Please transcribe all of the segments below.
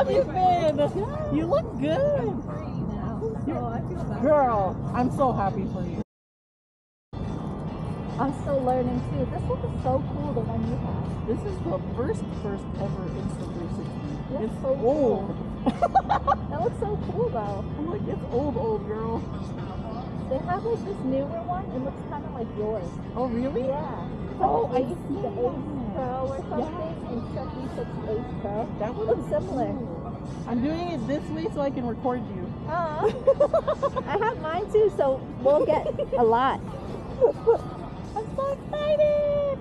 have you been? You look good. I'm free now, so I feel better. Girl, I'm so happy for you. I'm still learning too. This one is so cool, the one you have. This is the first ever Insta 360. That's It's so old. That looks so cool though. I'm like, it's old, girl. They have like this newer one. It looks kind of like yours. Oh, really? Yeah. Oh, I I used see the that. Ace Pro or something, and Chucky took the Ace Pro. That one looks similar. I'm doing it this way so I can record you. I have mine too, so we'll get a lot. I'm so excited!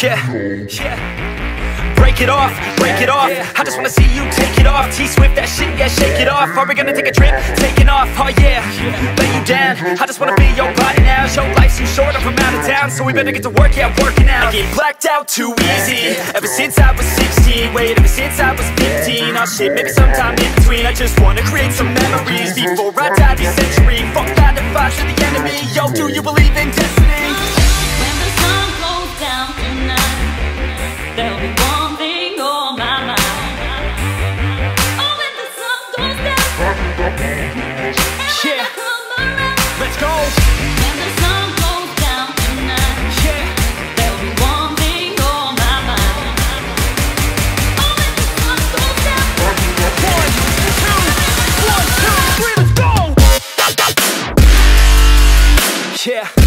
Yeah. Break it off, break it off. I just wanna see you take it off. T-Swift, that shit, yeah, shake it off. Are we gonna take a trip? Taking off, oh yeah. Lay you down, I just wanna be your body now. Your life's too short, I'm from out of town, so we better get to work, yeah, working out. I get blacked out too easy, ever since I was 16. Wait, ever since I was 15. Oh shit, maybe sometime in between. I just wanna create some memories before I die this century. Fuck 9 to 5 to the enemy. Yo, do you believe in destiny? When the sun goes down tonight, there'll be one thing on my mind. Oh, when the sun goes down, Yeah, let's go. when the sun goes down tonight, Yeah, there'll be one thing on my mind. Oh, when the sun goes down, 1, 2, 1, 2, 3, let's go. Yeah.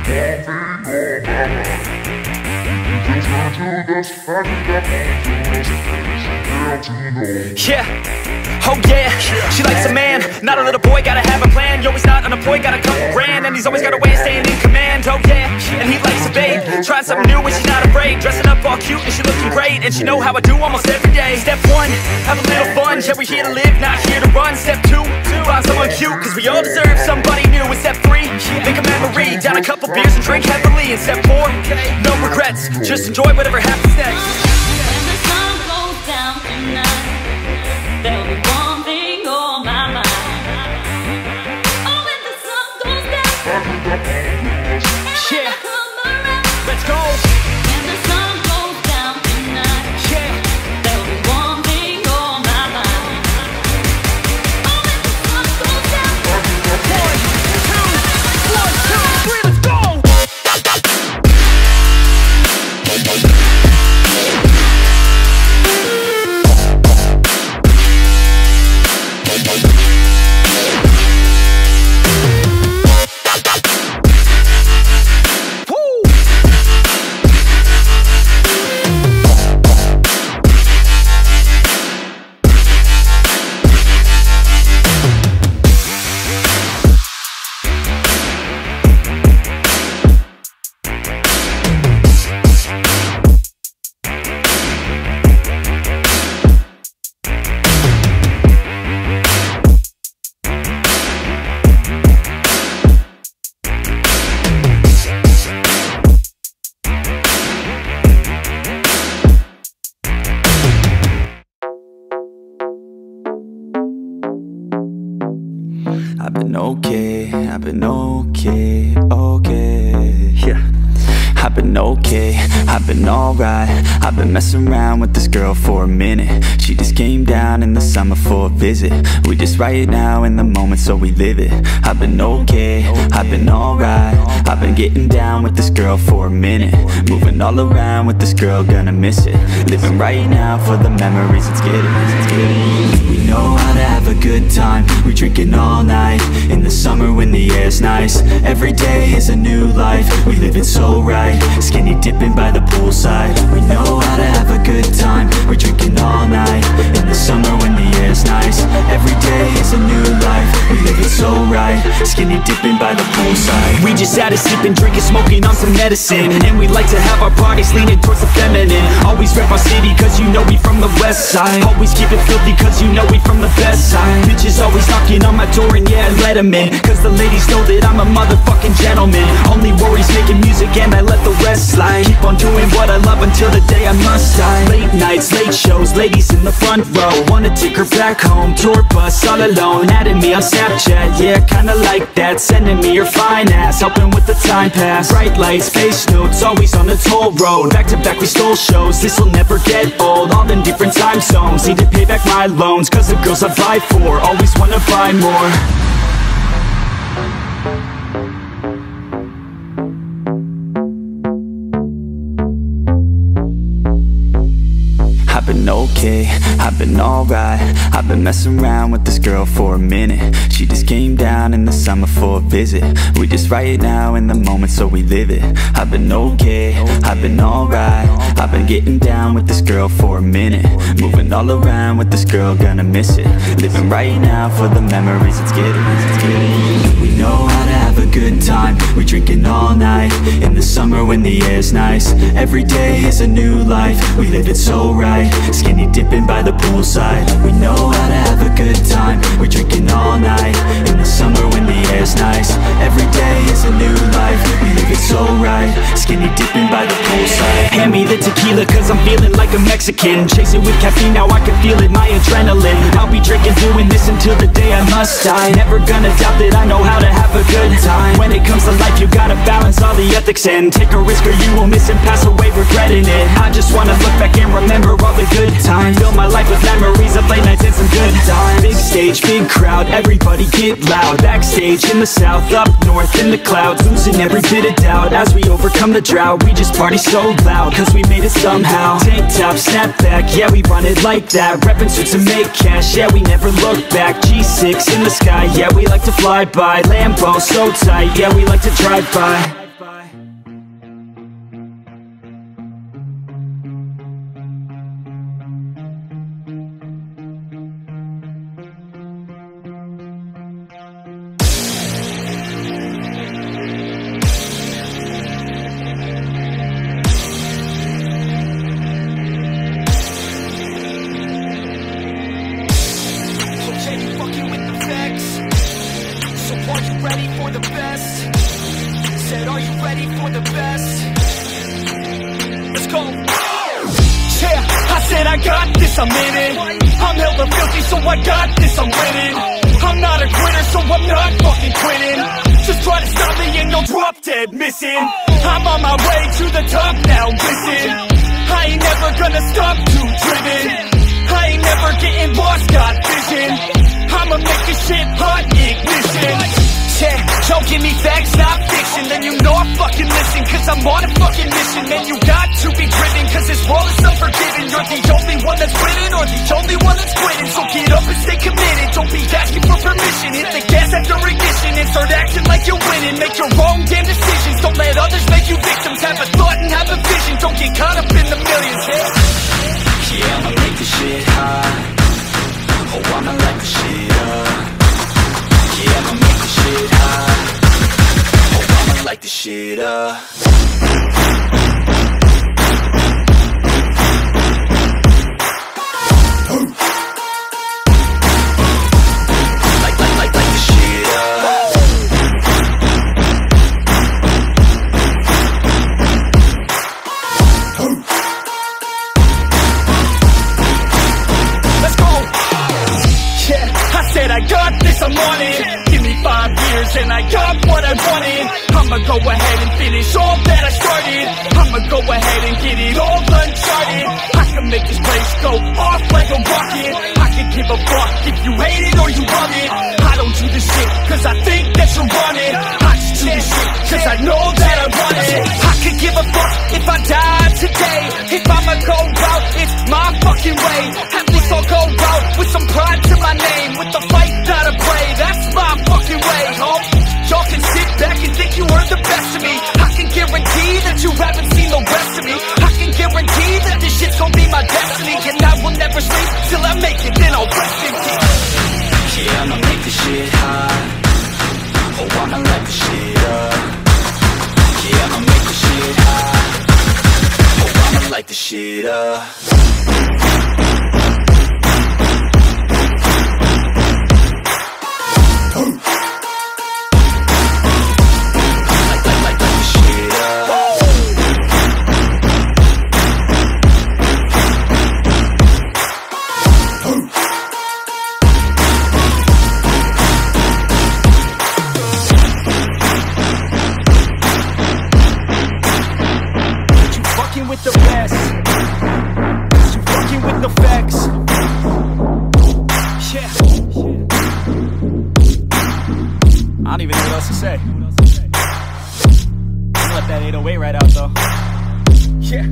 Yeah, oh yeah, she likes a man, not a little boy, gotta have a plan. Yo, he's not unemployed, got a couple grand, and he's always got a way of staying in command. Oh yeah, and he likes a babe, trying something new and she's not afraid. Dressing up all cute and she looking great, and she know how I do almost every day. Step 1, have a little fun, yeah, we're here to live, not here to run. Step 2, find someone cute, cause we all deserve somebody new. And step 3, make a memory, down a couple beers and drink heavily. And step 4, no regrets, just enjoy whatever happens next. When the sun goes down tonight, there'll be one thing on my mind. Oh, when the sun goes down, Yeah, let's go. when the sun goes down tonight, Yeah, there'll be one thing on my mind. Oh, when the sun goes down, 1, 2, 1, 2, 3, let's go. I've been okay, yeah. I've been okay, I've been alright. I've been messing around with this girl for a minute. She just came down in the summer for a visit. We just right now in the moment, so we live it. I've been okay, I've been alright. I've been getting down with this girl for a minute. Moving all around with this girl, gonna miss it. Living right now for the memories, let's get it. We know how to have a good time. We drinking all night in the summer when the air's nice. Every day is a new life, we live it so right. Skinny dipping by the poolside. We know how to have a good time. We're drinking all night in the summer when the air's nice. Every day is a new life, we live it so right. Skinny dipping by the poolside. We just out of sleeping, drinking, smoking on some medicine. And we like to have our parties leaning towards the feminine. Always rep our city cause you know we from the west side. Always keep it filthy cause you know we from the best side. Bitches always knocking on my door and yeah, let them in. Cause the ladies know that I'm a motherfucking gentleman. Only worries making music and I let the rest slide. Keep on doing what I love until the day I must die. Late nights, late shows, ladies in the front row. Wanna take her back home, tour bus all alone. Adding me on Snapchat, yeah, kinda like that. Sending me your fine ass, helping with the time pass. Bright lights, face notes, always on the toll road. Back to back we stole shows, this'll never get old. All in different time zones, need to pay back my loans. Cause the girls I buy for, always wanna buy more. I've been okay, I've been alright. I've been messing around with this girl for a minute. She just came down in the summer for a visit. We just right now in the moment, so we live it. I've been okay, I've been alright. I've been getting down with this girl for a minute. Moving all around with this girl, gonna miss it. Living right now for the memories, let's get it. We know how to have a good time. We drinking all night in the summer when the air's nice. Every day is a new life, we live it so right. Skinny dipping by the poolside. We know how to have a good time. We're drinking all night in the summer when the air's nice. Every day is a new life, we live it so right. Skinny dipping by the poolside. Hand me the tequila cause I'm feeling like a Mexican. Chasing with caffeine, now I can feel it, my adrenaline. I'll be drinking, doing this until the day I must die. Never gonna doubt that I know how to have a good time. When it comes to life, you gotta balance all the ethics and take a risk or you will miss and pass away regretting it. I just wanna look back and remember all the good times. Fill my life with memories of late nights and some good times. Big stage, big crowd, everybody get loud. Backstage in the south, up north in the clouds. Losing every bit of doubt as we overcome the drought. We just party so loud, cause we made it somehow. Tank top, snap back, yeah we run it like that. Reppin' suits and make cash, yeah we never look back. G6 in the sky, yeah we like to fly by. Lambo so tight, yeah we like to drive by. said, are you ready for the best? Let's go. Yeah, I said I got this, I'm in it. I'm hella filthy, so I got this, I'm winning. I'm not a quitter, so I'm not fucking quitting. Just try to stop me and you'll drop dead missing. I'm on my way to the top now, listen. I ain't never gonna stop, too driven. I ain't never getting lost, got vision. I'ma make this shit hot, ignition. Yeah, don't give me facts, not fiction. Then you know I fucking listen, cause I'm on a fucking mission. Man, you got to be driven, cause this world is unforgiving. You're the only one that's winning, or the only one that's quitting. So get up and stay committed, don't be asking for permission. Hit the gas after ignition and start acting like you're winning. Make your own damn decisions, don't let others make you victims. Have a thought and have a vision, don't get caught up in the millions. Yeah, I'ma make this shit hot. Oh, I'ma light the shit up. Yeah, I'ma make this shit hot. Oh, I'ma light this shit up. Light this shit up. Let's go. Yeah, I said I got this, I'm on it. Give me 5 years and I got what I wanted. I'ma go ahead and finish all that I started. I'ma go ahead and get it all uncharted. I can make this place go off like a rocket. I can give a fuck if you hate it or you love it. I don't do this shit cause I think that you want it. I just do this shit cause I know that I want it. I could give a fuck if I die today. If I'ma go out, it's my fucking way. At least I'll go out with some pride to my name. With the fight that I pray, that's my fucking way, home. Y'all can sit back and think you are the best of me. I can guarantee that you haven't seen the rest of me. I can guarantee that this shit's gonna be my destiny. And I will never sleep till I make it, then I'll rest in peace. Yeah, I'ma make this shit hot. Oh, I'ma light this shit up. Yeah, I'ma make this shit hot. Oh, I'ma light this shit up. With the best, you fucking with the facts. Yeah, I don't even know what else to say. I'm gonna let that 808 right out though. Yeah.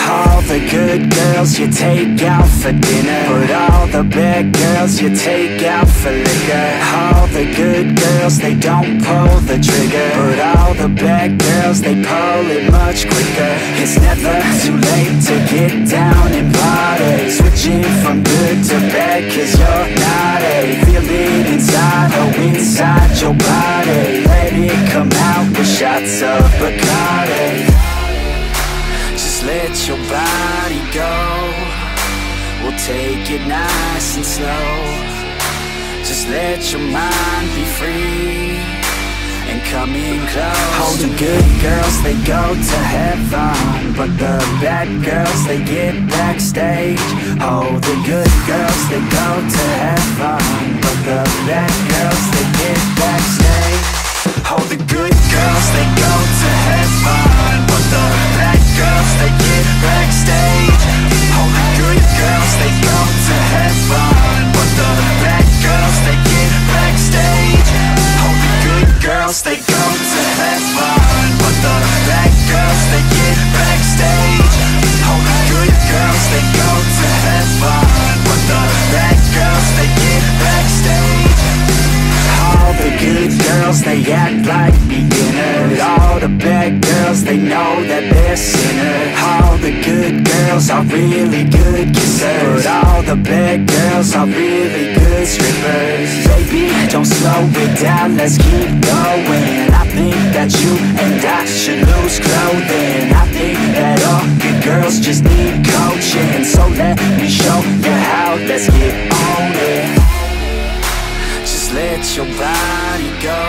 All the good girls you take out for dinner, but all the bad girls you take out for liquor. All the good girls, they don't pull the trigger, but all the bad girls, they pull it much quicker. It's never too late to get down and party. Switching from good to bad, cause you're naughty. Feel it inside, oh inside your body. Let it come out with shots of Bacardi. Let your body go. We'll take it nice and slow. Just let your mind be free and come in close. All the good girls, they go to heaven, but the bad girls, they get backstage. Oh, the good girls, they go to heaven, but the bad girls, they get backstage. Oh, the good girls, they go to heaven, but the bad girls, they get backstage. Oh, the good girls, they go to heaven, but the bad girls, they get backstage. Oh, the good girls, they go to heaven, but the bad girls, they get backstage. Oh, the good girls, they go to heaven, but the bad girls, they get backstage. All the good girls, they act like beginners. All the bad girls, they know that they're sinners. All the good girls are really good kissers, but all the bad girls are really good strippers. Baby, don't slow it down, let's keep going. I think that you and I should lose clothing. I think that all good girls just need coaching. So let me show you let's get on it. Just let your body go.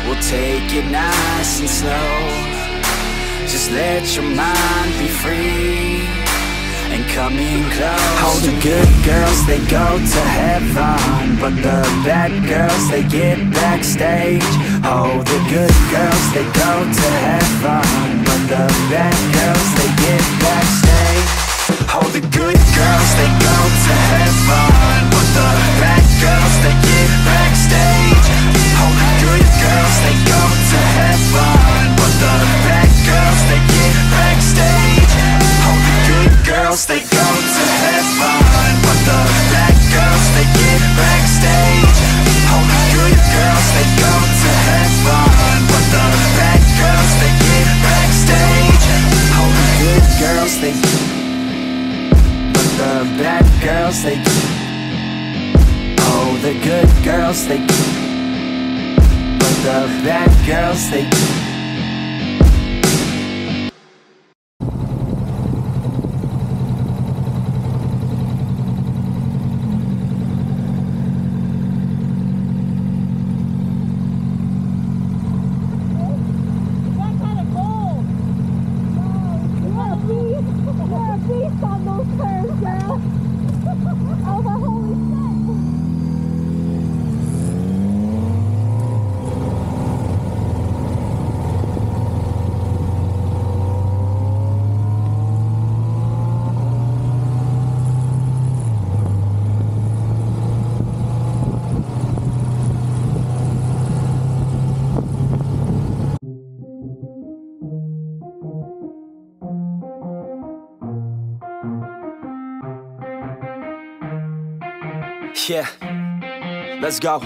We'll take it nice and slow. Just let your mind be free and come in close. All the good girls, they go to heaven, but the bad girls, they get backstage. Oh, the good girls, they go to heaven, but the bad girls, they get backstage. Oh, the good girls, they go to heaven, but the bad girls, they get backstage. Oh, the good girls, they go to heaven, but the bad girls, they get backstage. Oh, the good girls, they go to heaven, but the bad girls, they get backstage. Oh, the good girls, they go to heaven, but the bad girls, they get backstage. Oh, the good girls, they the bad girls, they oh, the good girls, they but the bad girls, they yeah, let's go.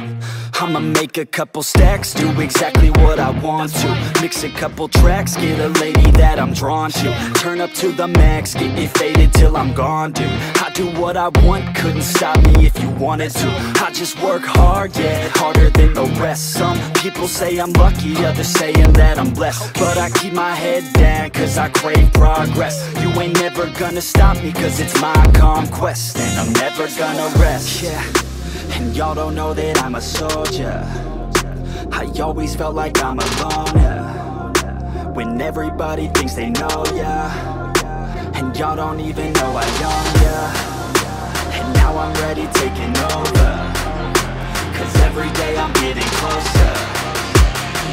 I'ma make a couple stacks, do exactly what I want to. Mix a couple tracks, get a lady that I'm drawn to. Turn up to the max, get it faded till I'm gone, dude. I do what I want, couldn't stop me if you wanted to. I just work hard, yeah, harder than the rest. Some people say I'm lucky, others saying that I'm blessed. But I keep my head down, cause I crave progress. You ain't never gonna stop me, cause it's my conquest. And I'm never gonna rest, yeah. And y'all don't know that I'm a soldier. I always felt like I'm a loner when everybody thinks they know ya, and y'all don't even know I own ya. And now I'm ready taking over, cause every day I'm getting closer.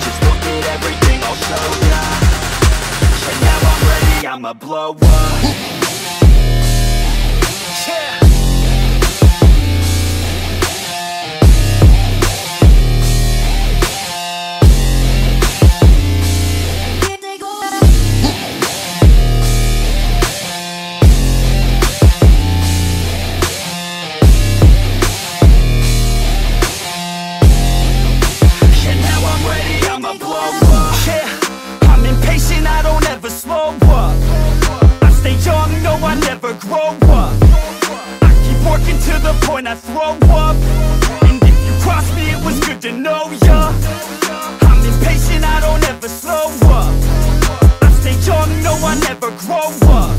Just look at everything I'll show ya. And now I'm ready, I'ma blow up. Yeah. I throw up, and if you cross me, it was good to know ya. I'm impatient, I don't ever slow up. I stay young, no, I never grow up.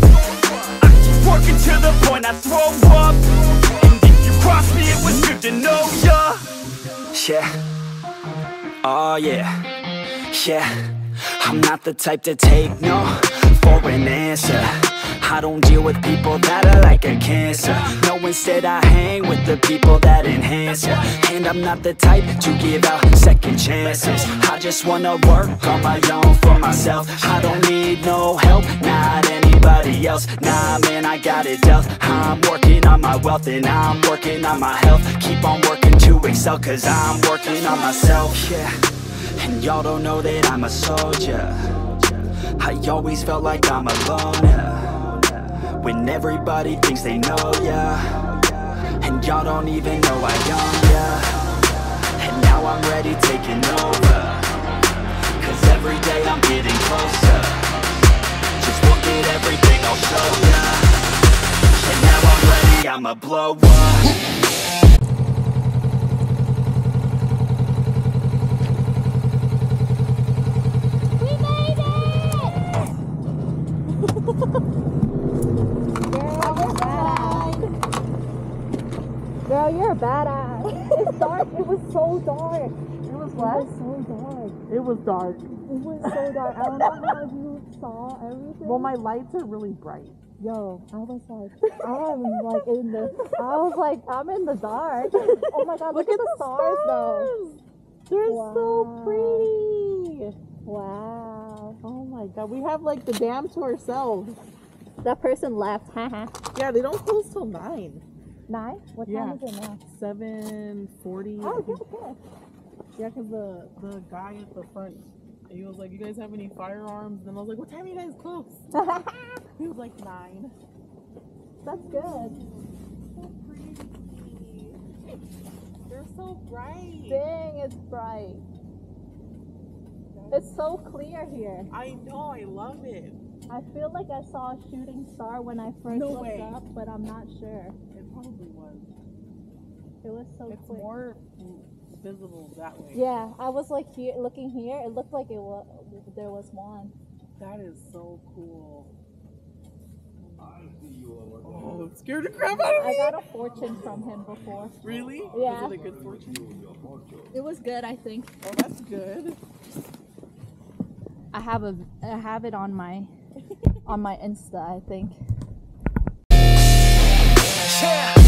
I keep working to the point I throw up, and if you cross me, it was good to know ya. Yeah, oh yeah, yeah. I'm not the type to take no for an answer. I don't deal with people that are like a cancer. No, instead I hang with the people that enhance ya. And I'm not the type to give out second chances. I just wanna work on my own for myself. I don't need no help, not anybody else. Nah, man, I got it dealt. I'm working on my wealth and I'm working on my health. Keep on working to excel, cause I'm working on myself. Yeah, and y'all don't know that I'm a soldier. I always felt like I'm a loner when everybody thinks they know ya, and y'all don't even know I own ya. And now I'm ready taking over, cause every day I'm getting closer. Just look at everything I'll show ya. And now I'm ready, I'ma blow up. Girl, you're a badass. It's dark. It was so dark. It was It what? was so dark. It was dark. It was so dark. I don't know how you saw everything. Well, my lights are really bright. Yo, I was like, I'm in the dark. Oh my god, look at the stars though. They're Wow. so pretty. Wow. Oh my god, we have like the dam to ourselves. That person left. Haha. Yeah, they don't close till 9. 9? What time is it now? 7:40. Oh, good. Yeah, because the guy at the front, he was like, "You guys have any firearms?" And I was like, "What time are you guys close?" He was like 9. That's good. So pretty. They're so bright. Dang, it's bright. It's so clear here. I know, I love it. I feel like I saw a shooting star when I first No looked way. up, but I'm not sure. It probably was. It was so It's quick. more visible that way. Yeah, I was like here, looking here. It looked like there was one. That is so cool. Oh, it scared the crap out of I me. got a fortune from him before. Really? Yeah. Was it a good fortune? It was good, I think. Oh, that's good. I have it on my Insta, I think. Yeah.